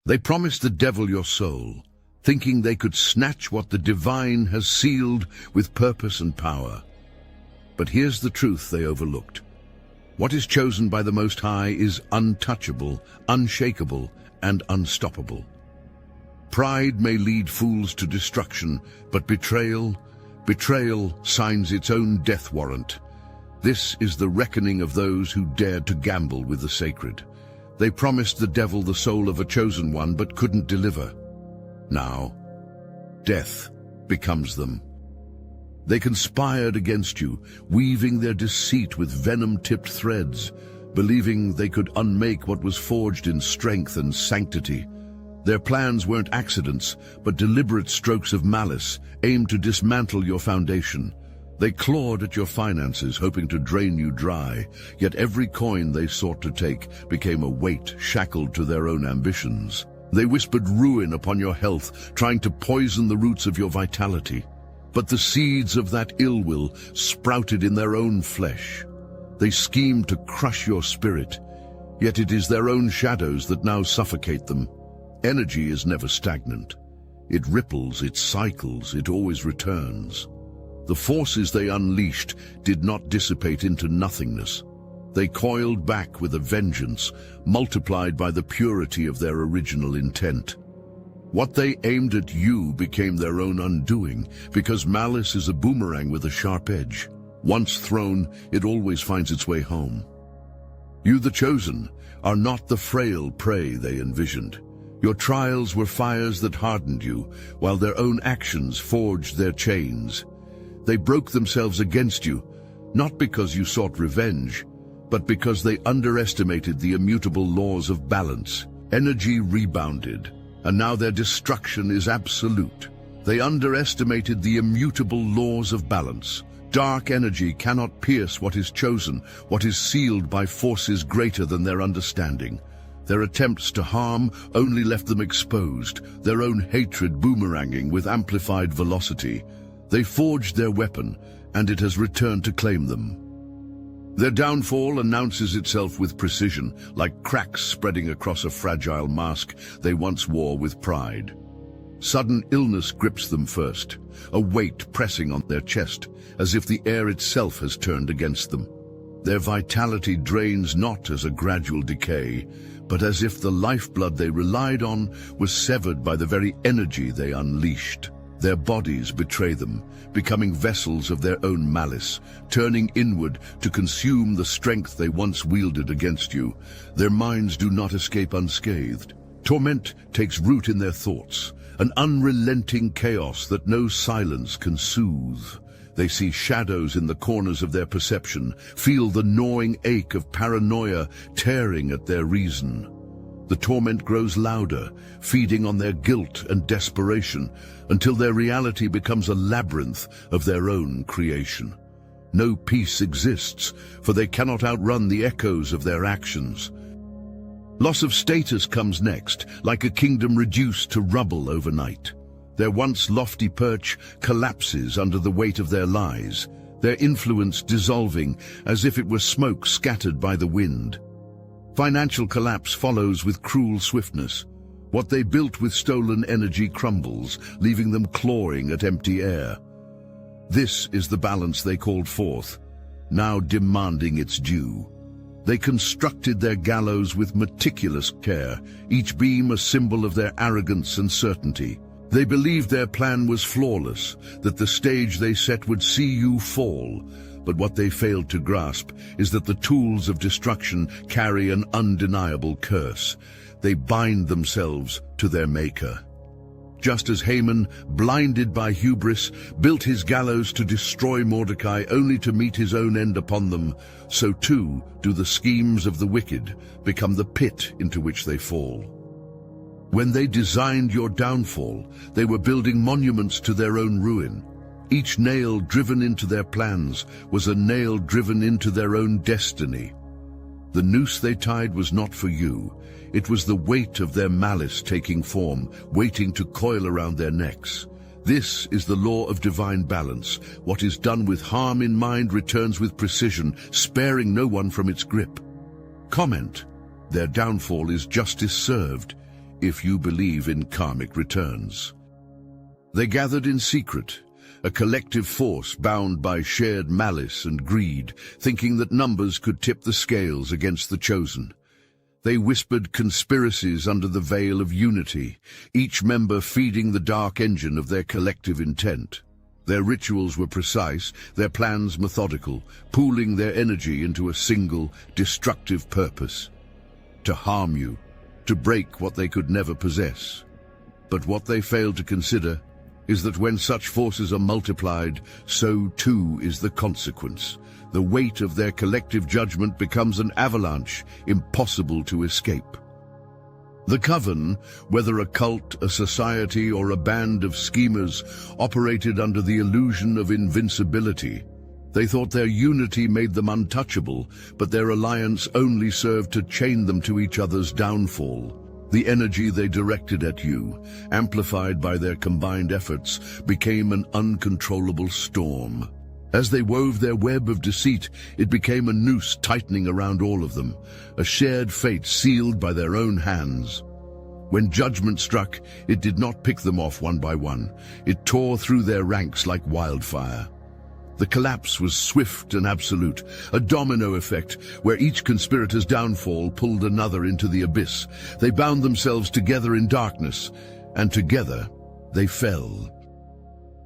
They promise the devil your soul, thinking they could snatch what the divine has sealed with purpose and power. But here's the truth they overlooked. What is chosen by the Most High is untouchable, unshakable, and unstoppable. Pride may lead fools to destruction, but betrayal signs its own death warrant. This is the reckoning of those who dared to gamble with the sacred. They promised the devil the soul of a chosen one, but couldn't deliver. Now, death becomes them. They conspired against you, weaving their deceit with venom-tipped threads, believing they could unmake what was forged in strength and sanctity. Their plans weren't accidents, but deliberate strokes of malice, aimed to dismantle your foundation. They clawed at your finances, hoping to drain you dry, yet every coin they sought to take became a weight shackled to their own ambitions. They whispered ruin upon your health, trying to poison the roots of your vitality. But the seeds of that ill will sprouted in their own flesh. They schemed to crush your spirit, yet it is their own shadows that now suffocate them. Energy is never stagnant. It ripples, it cycles, it always returns. The forces they unleashed did not dissipate into nothingness. They coiled back with a vengeance, multiplied by the purity of their original intent. What they aimed at you became their own undoing, because malice is a boomerang with a sharp edge. Once thrown, it always finds its way home. You, the chosen, are not the frail prey they envisioned. Your trials were fires that hardened you, while their own actions forged their chains. They broke themselves against you, not because you sought revenge, but because they underestimated the immutable laws of balance. Energy rebounded, and now their destruction is absolute. They underestimated the immutable laws of balance. Dark energy cannot pierce what is chosen, what is sealed by forces greater than their understanding. Their attempts to harm only left them exposed, their own hatred boomeranging with amplified velocity. They forged their weapon, and it has returned to claim them. Their downfall announces itself with precision, like cracks spreading across a fragile mask they once wore with pride. Sudden illness grips them first, a weight pressing on their chest, as if the air itself has turned against them. Their vitality drains not as a gradual decay, but as if the lifeblood they relied on was severed by the very energy they unleashed. Their bodies betray them, becoming vessels of their own malice, turning inward to consume the strength they once wielded against you. Their minds do not escape unscathed. Torment takes root in their thoughts, an unrelenting chaos that no silence can soothe. They see shadows in the corners of their perception, feel the gnawing ache of paranoia tearing at their reason. The torment grows louder, feeding on their guilt and desperation, until their reality becomes a labyrinth of their own creation. No peace exists, for they cannot outrun the echoes of their actions. Loss of status comes next, like a kingdom reduced to rubble overnight. Their once lofty perch collapses under the weight of their lies, their influence dissolving as if it were smoke scattered by the wind. Financial collapse follows with cruel swiftness. What they built with stolen energy crumbles, leaving them clawing at empty air. This is the balance they called forth, now demanding its due. They constructed their gallows with meticulous care, each beam a symbol of their arrogance and certainty. They believed their plan was flawless, that the stage they set would see you fall. But what they failed to grasp is that the tools of destruction carry an undeniable curse. They bind themselves to their maker. Just as Haman, blinded by hubris, built his gallows to destroy Mordecai only to meet his own end upon them, so too do the schemes of the wicked become the pit into which they fall. When they designed your downfall, they were building monuments to their own ruin. Each nail driven into their plans was a nail driven into their own destiny. The noose they tied was not for you. It was the weight of their malice taking form, waiting to coil around their necks. This is the law of divine balance. What is done with harm in mind returns with precision, sparing no one from its grip. Comment: their downfall is justice served. if you believe in karmic returns. They gathered in secret, a collective force bound by shared malice and greed, thinking that numbers could tip the scales against the chosen. They whispered conspiracies under the veil of unity, each member feeding the dark engine of their collective intent. Their rituals were precise, their plans methodical, pooling their energy into a single, destructive purpose: to harm you, to break what they could never possess. But what they failed to consider is that when such forces are multiplied, so too is the consequence. The weight of their collective judgment becomes an avalanche, impossible to escape. The Coven, whether a cult, a society, or a band of schemers, operated under the illusion of invincibility. They thought their unity made them untouchable, but their alliance only served to chain them to each other's downfall. The energy they directed at you, amplified by their combined efforts, became an uncontrollable storm. As they wove their web of deceit, it became a noose tightening around all of them, a shared fate sealed by their own hands. When judgment struck, it did not pick them off one by one. It tore through their ranks like wildfire. The collapse was swift and absolute, a domino effect where each conspirator's downfall pulled another into the abyss. They bound themselves together in darkness, and together they fell.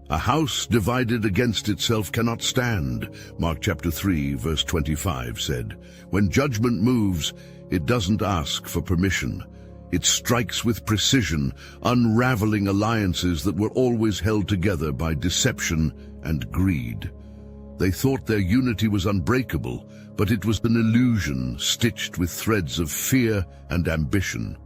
A house divided against itself cannot stand, Mark chapter 3, verse 25 said. When judgment moves, it doesn't ask for permission. It strikes with precision, unraveling alliances that were always held together by deception and greed. They thought their unity was unbreakable, but it was an illusion stitched with threads of fear and ambition.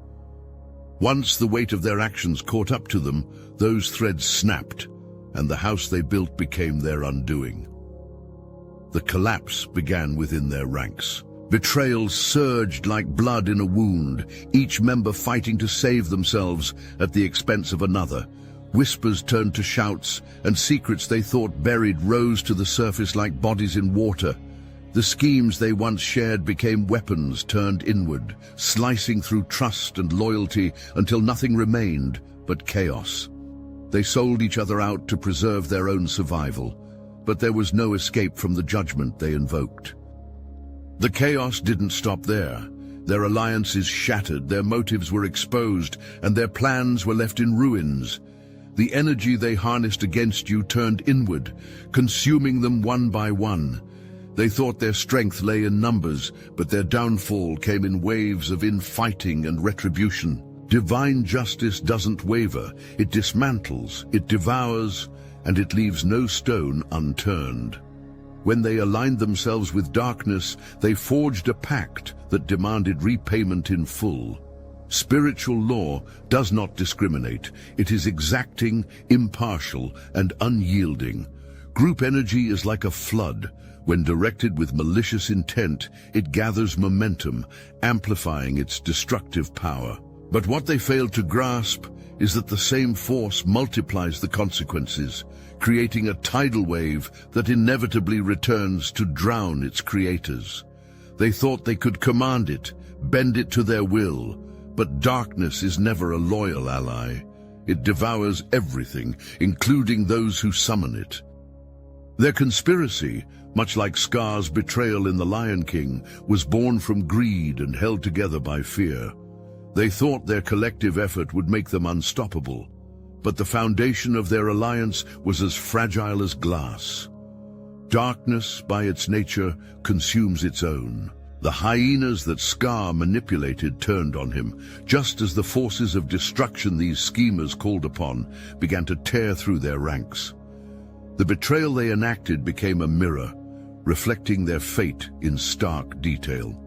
Once the weight of their actions caught up to them, those threads snapped, and the house they built became their undoing. The collapse began within their ranks. Betrayal surged like blood in a wound, each member fighting to save themselves at the expense of another. Whispers turned to shouts, and secrets they thought buried rose to the surface like bodies in water. The schemes they once shared became weapons turned inward, slicing through trust and loyalty until nothing remained but chaos. They sold each other out to preserve their own survival, but there was no escape from the judgment they invoked. The chaos didn't stop there. Their alliances shattered, their motives were exposed, and their plans were left in ruins. The energy they harnessed against you turned inward, consuming them one by one. They thought their strength lay in numbers, but their downfall came in waves of infighting and retribution. Divine justice doesn't waver, it dismantles, it devours, and it leaves no stone unturned. When they aligned themselves with darkness, they forged a pact that demanded repayment in full. Spiritual law does not discriminate. It is exacting, impartial, and unyielding. Group energy is like a flood. When directed with malicious intent, it gathers momentum, amplifying its destructive power. But what they failed to grasp is that the same force multiplies the consequences, creating a tidal wave that inevitably returns to drown its creators. They thought they could command it, bend it to their will, but darkness is never a loyal ally. It devours everything, including those who summon it. Their conspiracy, much like Scar's betrayal in The Lion King, was born from greed and held together by fear. They thought their collective effort would make them unstoppable, but the foundation of their alliance was as fragile as glass. Darkness, by its nature, consumes its own. The hyenas that Scar manipulated turned on him, just as the forces of destruction these schemers called upon began to tear through their ranks. The betrayal they enacted became a mirror, reflecting their fate in stark detail.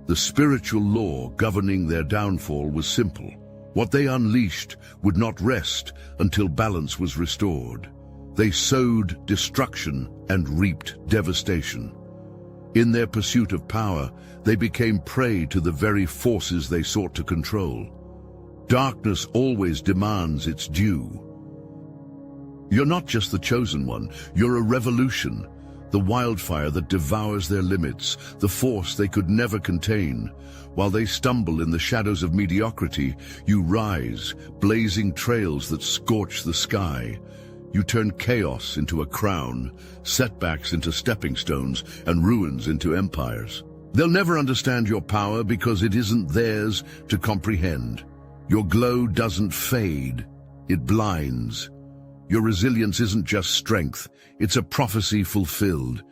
The spiritual law governing their downfall was simple. What they unleashed would not rest until balance was restored. They sowed destruction and reaped devastation. In their pursuit of power, they became prey to the very forces they sought to control. Darkness always demands its due. You're not just the chosen one, you're a revolution. the wildfire that devours their limits, the force they could never contain. While they stumble in the shadows of mediocrity, you rise, blazing trails that scorch the sky. You turn chaos into a crown, setbacks into stepping stones, and ruins into empires. They'll never understand your power because it isn't theirs to comprehend. Your glow doesn't fade, it blinds. Your resilience isn't just strength, it's a prophecy fulfilled.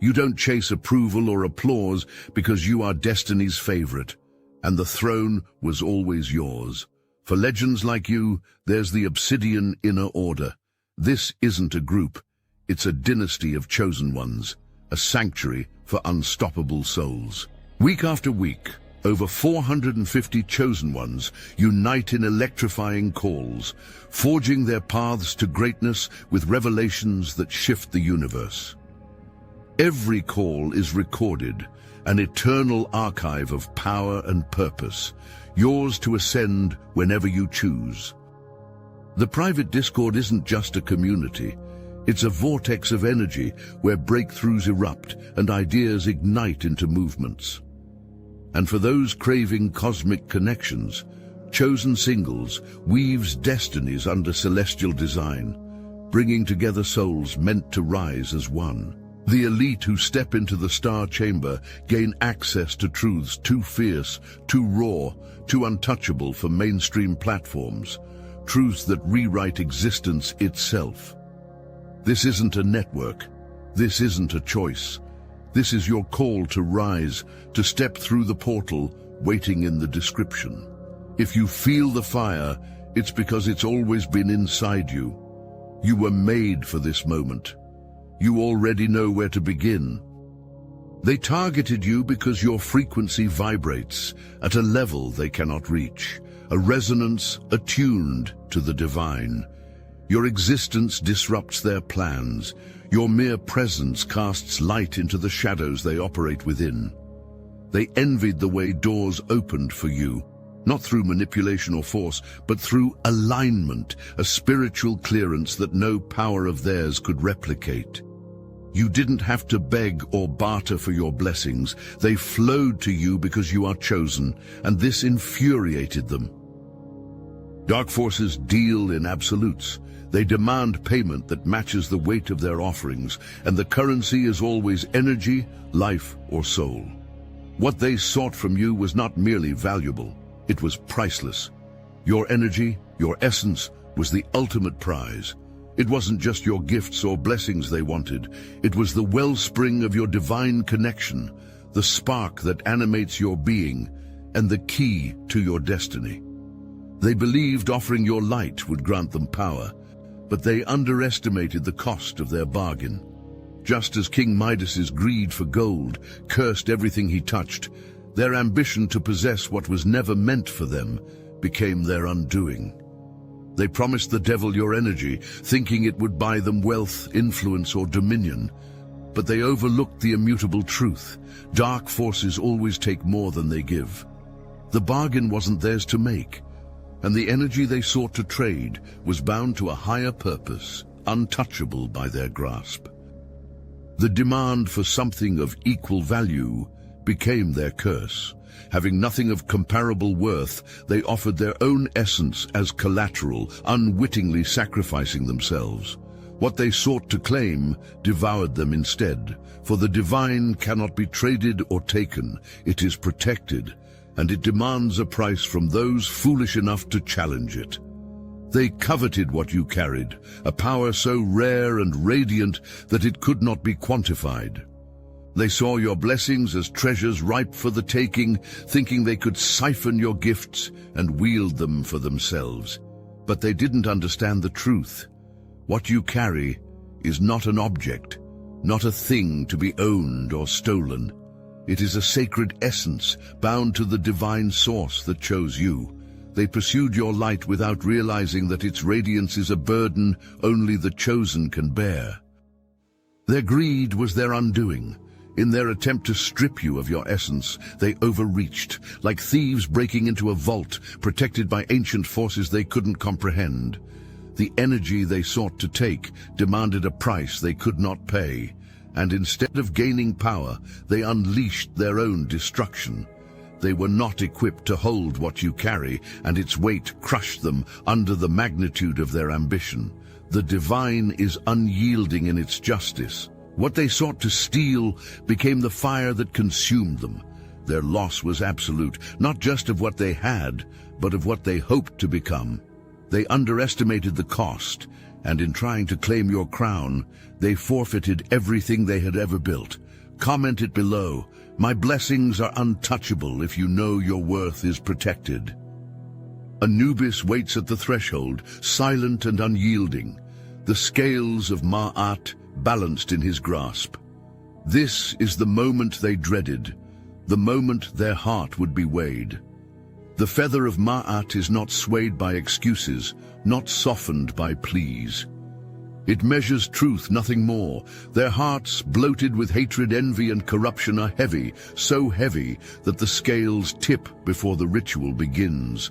You don't chase approval or applause because you are destiny's favorite, and the throne was always yours. For legends like you, there's the Obsidian Inner Order. This isn't a group, it's a dynasty of chosen ones, a sanctuary for unstoppable souls. Week after week, over 450 chosen ones unite in electrifying calls, forging their paths to greatness with revelations that shift the universe. Every call is recorded, an eternal archive of power and purpose, yours to ascend whenever you choose. The private Discord isn't just a community, it's a vortex of energy where breakthroughs erupt and ideas ignite into movements. And for those craving cosmic connections, Chosen Singles weaves destinies under celestial design, bringing together souls meant to rise as one. The elite who step into the star chamber gain access to truths too fierce, too raw, too untouchable for mainstream platforms, truths that rewrite existence itself. This isn't a network. This isn't a choice. This is your call to rise, to step through the portal waiting in the description. If you feel the fire, it's because it's always been inside you. You were made for this moment. You already know where to begin. They targeted you because your frequency vibrates at a level they cannot reach, a resonance attuned to the divine. Your existence disrupts their plans. Your mere presence casts light into the shadows they operate within. They envied the way doors opened for you, not through manipulation or force, but through alignment, a spiritual clearance that no power of theirs could replicate. You didn't have to beg or barter for your blessings. They flowed to you because you are chosen, and this infuriated them. Dark forces deal in absolutes. They demand payment that matches the weight of their offerings, and the currency is always energy, life, or soul. What they sought from you was not merely valuable, it was priceless. Your energy, your essence, was the ultimate prize. It wasn't just your gifts or blessings they wanted, it was the wellspring of your divine connection, the spark that animates your being, and the key to your destiny. They believed offering your light would grant them power, but they underestimated the cost of their bargain. Just as King Midas's greed for gold cursed everything he touched, their ambition to possess what was never meant for them became their undoing. They promised the devil your energy, thinking it would buy them wealth, influence, or dominion. But they overlooked the immutable truth. Dark forces always take more than they give. The bargain wasn't theirs to make, and the energy they sought to trade was bound to a higher purpose, untouchable by their grasp. The demand for something of equal value became their curse. Having nothing of comparable worth, they offered their own essence as collateral, unwittingly sacrificing themselves. What they sought to claim devoured them instead, for the divine cannot be traded or taken, it is protected, and it demands a price from those foolish enough to challenge it. They coveted what you carried, a power so rare and radiant that it could not be quantified. They saw your blessings as treasures ripe for the taking, thinking they could siphon your gifts and wield them for themselves. But they didn't understand the truth. What you carry is not an object, not a thing to be owned or stolen. It is a sacred essence bound to the divine source that chose you. They pursued your light without realizing that its radiance is a burden only the chosen can bear. Their greed was their undoing. In their attempt to strip you of your essence, they overreached, like thieves breaking into a vault, protected by ancient forces they couldn't comprehend. The energy they sought to take demanded a price they could not pay, and instead of gaining power, they unleashed their own destruction. They were not equipped to hold what you carry, and its weight crushed them under the magnitude of their ambition. The divine is unyielding in its justice. What they sought to steal became the fire that consumed them. Their loss was absolute, not just of what they had, but of what they hoped to become. They underestimated the cost, and in trying to claim your crown, they forfeited everything they had ever built. Comment it below. My blessings are untouchable if you know your worth is protected. Anubis waits at the threshold, silent and unyielding, the scales of Maat balanced in his grasp. This is the moment they dreaded, the moment their heart would be weighed. The feather of Maat is not swayed by excuses, not softened by pleas. It measures truth, nothing more. Their hearts, bloated with hatred, envy, and corruption, are heavy, so heavy that the scales tip before the ritual begins.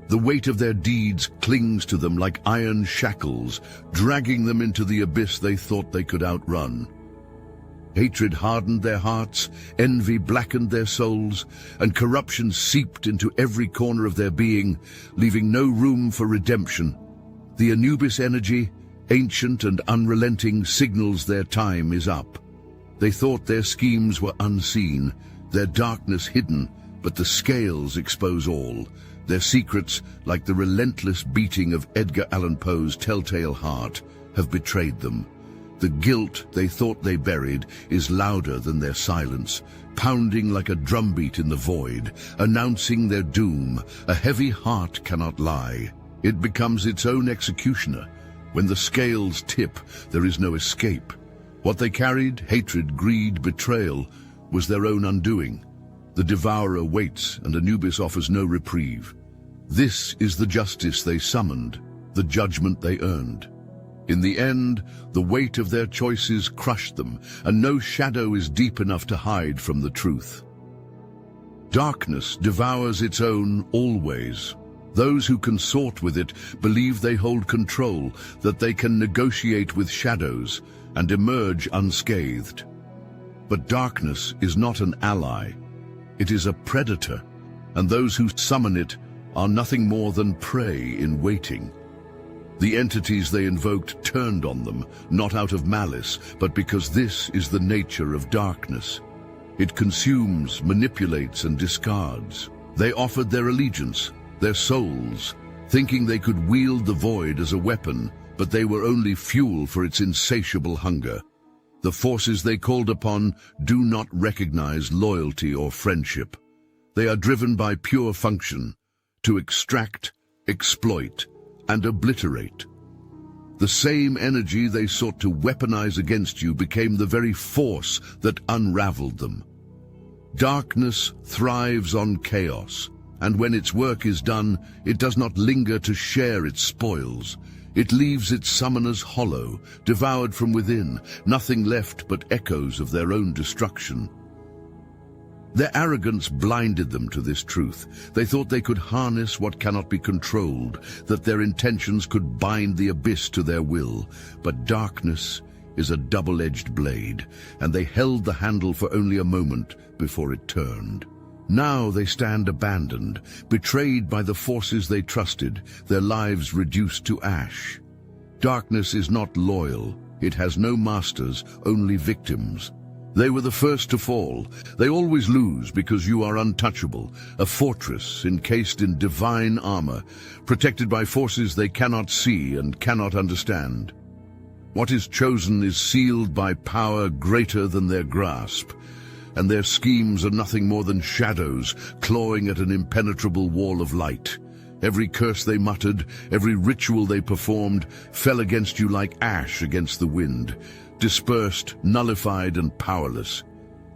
The weight of their deeds clings to them like iron shackles, dragging them into the abyss they thought they could outrun. Hatred hardened their hearts, envy blackened their souls, and corruption seeped into every corner of their being, leaving no room for redemption. The Anubis energy, ancient and unrelenting, signals their time is up. They thought their schemes were unseen, their darkness hidden, but the scales expose all. Their secrets, like the relentless beating of Edgar Allan Poe's telltale heart, have betrayed them. The guilt they thought they buried is louder than their silence, pounding like a drumbeat in the void, announcing their doom. A heavy heart cannot lie. It becomes its own executioner. When the scales tip, there is no escape. What they carried, hatred, greed, betrayal, was their own undoing. The devourer waits, and Anubis offers no reprieve. This is the justice they summoned, the judgment they earned. In the end, the weight of their choices crushed them, and no shadow is deep enough to hide from the truth. Darkness devours its own always. Those who consort with it believe they hold control, that they can negotiate with shadows and emerge unscathed. But darkness is not an ally. It is a predator, and those who summon it are nothing more than prey in waiting. The entities they invoked turned on them, not out of malice, but because this is the nature of darkness. It consumes, manipulates, and discards. They offered their allegiance, their souls, thinking they could wield the void as a weapon, but they were only fuel for its insatiable hunger. The forces they called upon do not recognize loyalty or friendship. They are driven by pure function, to extract, exploit, and obliterate. The same energy they sought to weaponize against you became the very force that unraveled them. Darkness thrives on chaos, and when its work is done, it does not linger to share its spoils. It leaves its summoners hollow, devoured from within, nothing left but echoes of their own destruction. Their arrogance blinded them to this truth. They thought they could harness what cannot be controlled, that their intentions could bind the abyss to their will. But darkness is a double-edged blade, and they held the handle for only a moment before it turned. Now they stand abandoned, betrayed by the forces they trusted, their lives reduced to ash. Darkness is not loyal. It has no masters, only victims. They were the first to fall. They always lose because you are untouchable, a fortress encased in divine armor, protected by forces they cannot see and cannot understand. What is chosen is sealed by power greater than their grasp, and their schemes are nothing more than shadows clawing at an impenetrable wall of light. Every curse they muttered, every ritual they performed, fell against you like ash against the wind, dispersed, nullified, and powerless.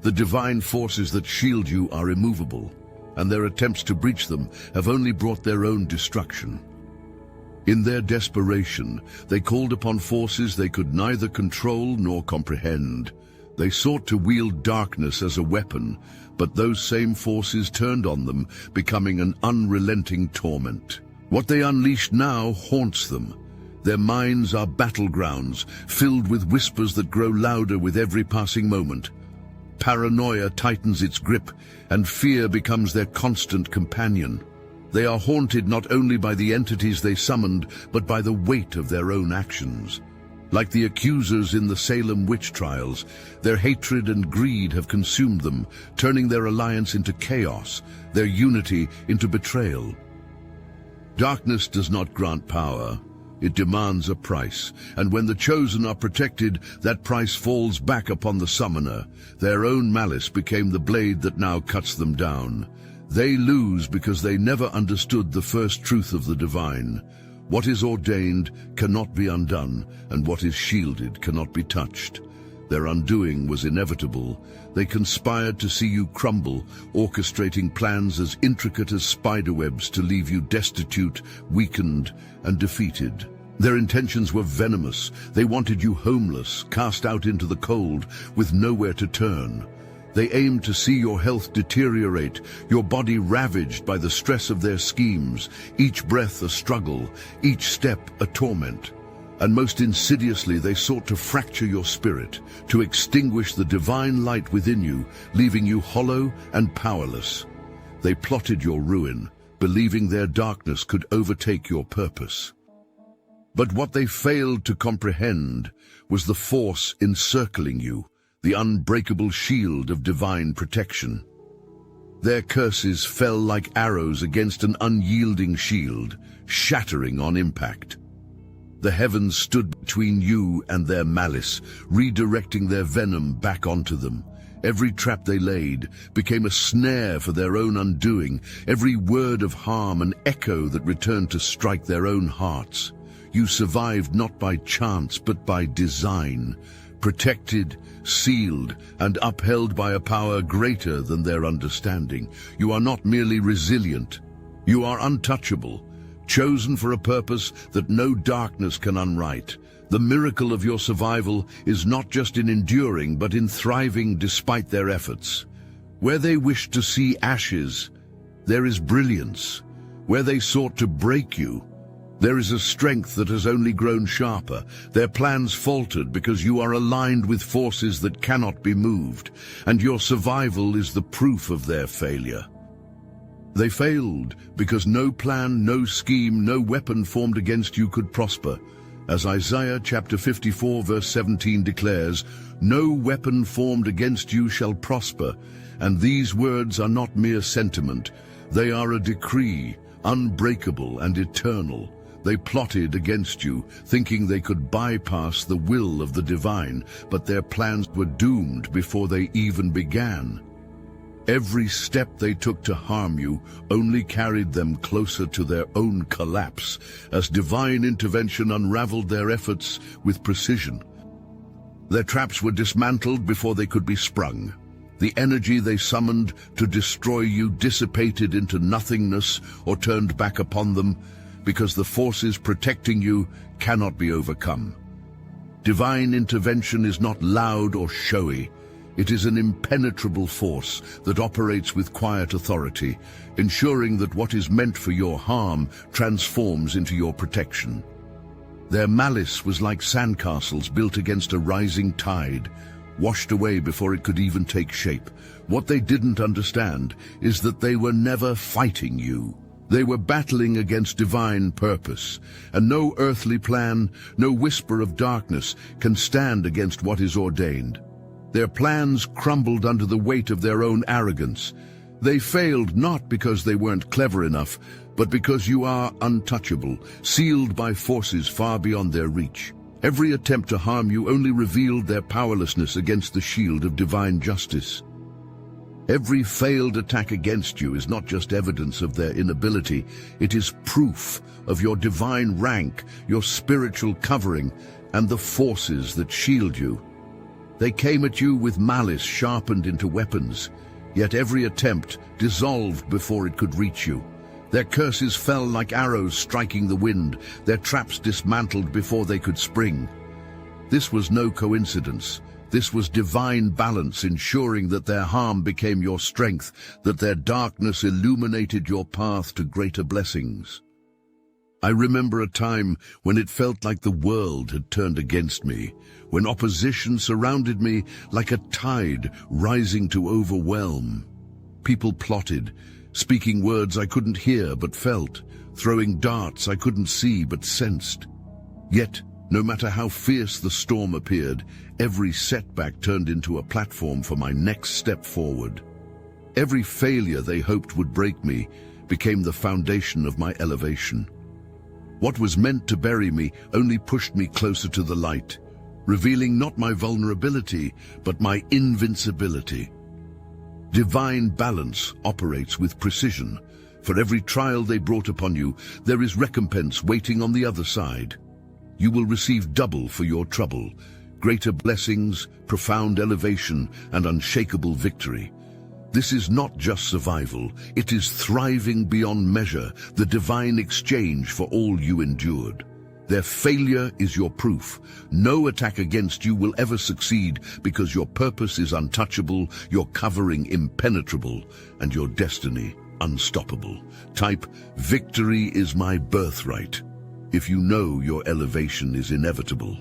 The divine forces that shield you are immovable, and their attempts to breach them have only brought their own destruction. In their desperation, they called upon forces they could neither control nor comprehend. They sought to wield darkness as a weapon, but those same forces turned on them, becoming an unrelenting torment. What they unleashed now haunts them. Their minds are battlegrounds, filled with whispers that grow louder with every passing moment. Paranoia tightens its grip, and fear becomes their constant companion. They are haunted not only by the entities they summoned, but by the weight of their own actions. Like the accusers in the Salem witch trials, their hatred and greed have consumed them, turning their alliance into chaos, their unity into betrayal. Darkness does not grant power. It demands a price, and when the chosen are protected, that price falls back upon the summoner. Their own malice became the blade that now cuts them down. They lose because they never understood the first truth of the divine. What is ordained cannot be undone, and what is shielded cannot be touched. Their undoing was inevitable. They conspired to see you crumble, orchestrating plans as intricate as spiderwebs to leave you destitute, weakened, and defeated. Their intentions were venomous. They wanted you homeless, cast out into the cold, with nowhere to turn. They aimed to see your health deteriorate, your body ravaged by the stress of their schemes, each breath a struggle, each step a torment. And most insidiously they sought to fracture your spirit, to extinguish the divine light within you, leaving you hollow and powerless. They plotted your ruin, believing their darkness could overtake your purpose. But what they failed to comprehend was the force encircling you, the unbreakable shield of divine protection. Their curses fell like arrows against an unyielding shield, shattering on impact. The heavens stood between you and their malice, redirecting their venom back onto them. Every trap they laid became a snare for their own undoing, every word of harm an echo that returned to strike their own hearts. You survived not by chance but by design, protected, sealed, and upheld by a power greater than their understanding. You are not merely resilient, you are untouchable, chosen for a purpose that no darkness can unwrite. The miracle of your survival is not just in enduring, but in thriving despite their efforts. Where they wished to see ashes, there is brilliance. Where they sought to break you, there is a strength that has only grown sharper. Their plans faltered because you are aligned with forces that cannot be moved, and your survival is the proof of their failure. They failed because no plan, no scheme, no weapon formed against you could prosper. As Isaiah chapter 54 verse 17 declares, "No weapon formed against you shall prosper," and these words are not mere sentiment. They are a decree, unbreakable and eternal. They plotted against you, thinking they could bypass the will of the divine, but their plans were doomed before they even began. Every step they took to harm you only carried them closer to their own collapse, as divine intervention unraveled their efforts with precision. Their traps were dismantled before they could be sprung. The energy they summoned to destroy you dissipated into nothingness or turned back upon them, because the forces protecting you cannot be overcome. Divine intervention is not loud or showy. It is an impenetrable force that operates with quiet authority, ensuring that what is meant for your harm transforms into your protection. Their malice was like sandcastles built against a rising tide, washed away before it could even take shape. What they didn't understand is that they were never fighting you. They were battling against divine purpose, and no earthly plan, no whisper of darkness can stand against what is ordained. Their plans crumbled under the weight of their own arrogance. They failed not because they weren't clever enough, but because you are untouchable, sealed by forces far beyond their reach. Every attempt to harm you only revealed their powerlessness against the shield of divine justice. Every failed attack against you is not just evidence of their inability, it is proof of your divine rank, your spiritual covering, and the forces that shield you. They came at you with malice sharpened into weapons, yet every attempt dissolved before it could reach you. Their curses fell like arrows striking the wind, their traps dismantled before they could spring. This was no coincidence. This was divine balance, ensuring that their harm became your strength, that their darkness illuminated your path to greater blessings. I remember a time when it felt like the world had turned against me, when opposition surrounded me like a tide rising to overwhelm. People plotted, speaking words I couldn't hear but felt, throwing darts I couldn't see but sensed. Yet, no matter how fierce the storm appeared, every setback turned into a platform for my next step forward. Every failure they hoped would break me became the foundation of my elevation. What was meant to bury me only pushed me closer to the light, revealing not my vulnerability, but my invincibility. Divine balance operates with precision. For every trial they brought upon you, there is recompense waiting on the other side. You will receive double for your trouble, greater blessings, profound elevation, and unshakable victory. This is not just survival, it is thriving beyond measure, the divine exchange for all you endured. Their failure is your proof. No attack against you will ever succeed because your purpose is untouchable, your covering impenetrable, and your destiny unstoppable. Type, "Victory is my birthright," if you know your elevation is inevitable.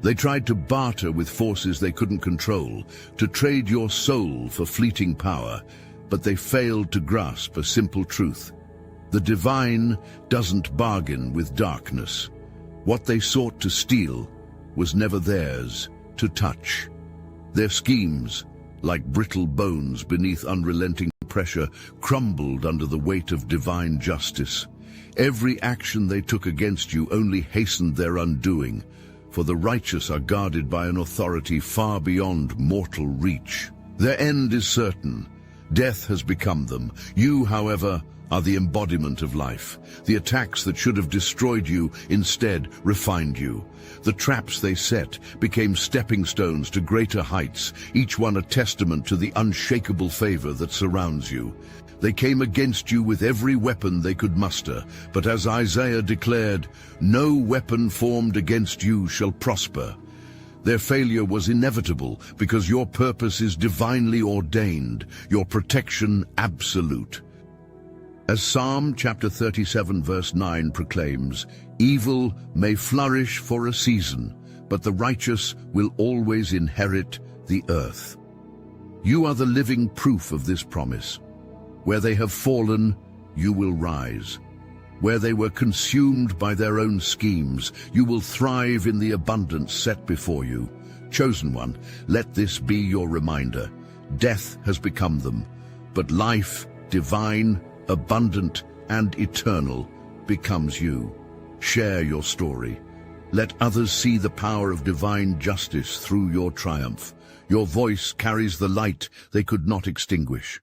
They tried to barter with forces they couldn't control, to trade your soul for fleeting power, but they failed to grasp a simple truth. The divine doesn't bargain with darkness. What they sought to steal was never theirs to touch. Their schemes, like brittle bones beneath unrelenting pressure, crumbled under the weight of divine justice. Every action they took against you only hastened their undoing, for the righteous are guarded by an authority far beyond mortal reach. Their end is certain. Death has become them. You, however, are the embodiment of life. The attacks that should have destroyed you instead refined you. The traps they set became stepping stones to greater heights, each one a testament to the unshakable favor that surrounds you. They came against you with every weapon they could muster, but as Isaiah declared, "No weapon formed against you shall prosper." Their failure was inevitable because your purpose is divinely ordained, your protection absolute. As Psalm chapter 37 verse 9 proclaims, "Evil may flourish for a season, but the righteous will always inherit the earth." You are the living proof of this promise. Where they have fallen, you will rise. Where they were consumed by their own schemes, you will thrive in the abundance set before you. Chosen one, let this be your reminder. Death has become them, but life, divine, abundant, and eternal, becomes you. Share your story. Let others see the power of divine justice through your triumph. Your voice carries the light they could not extinguish.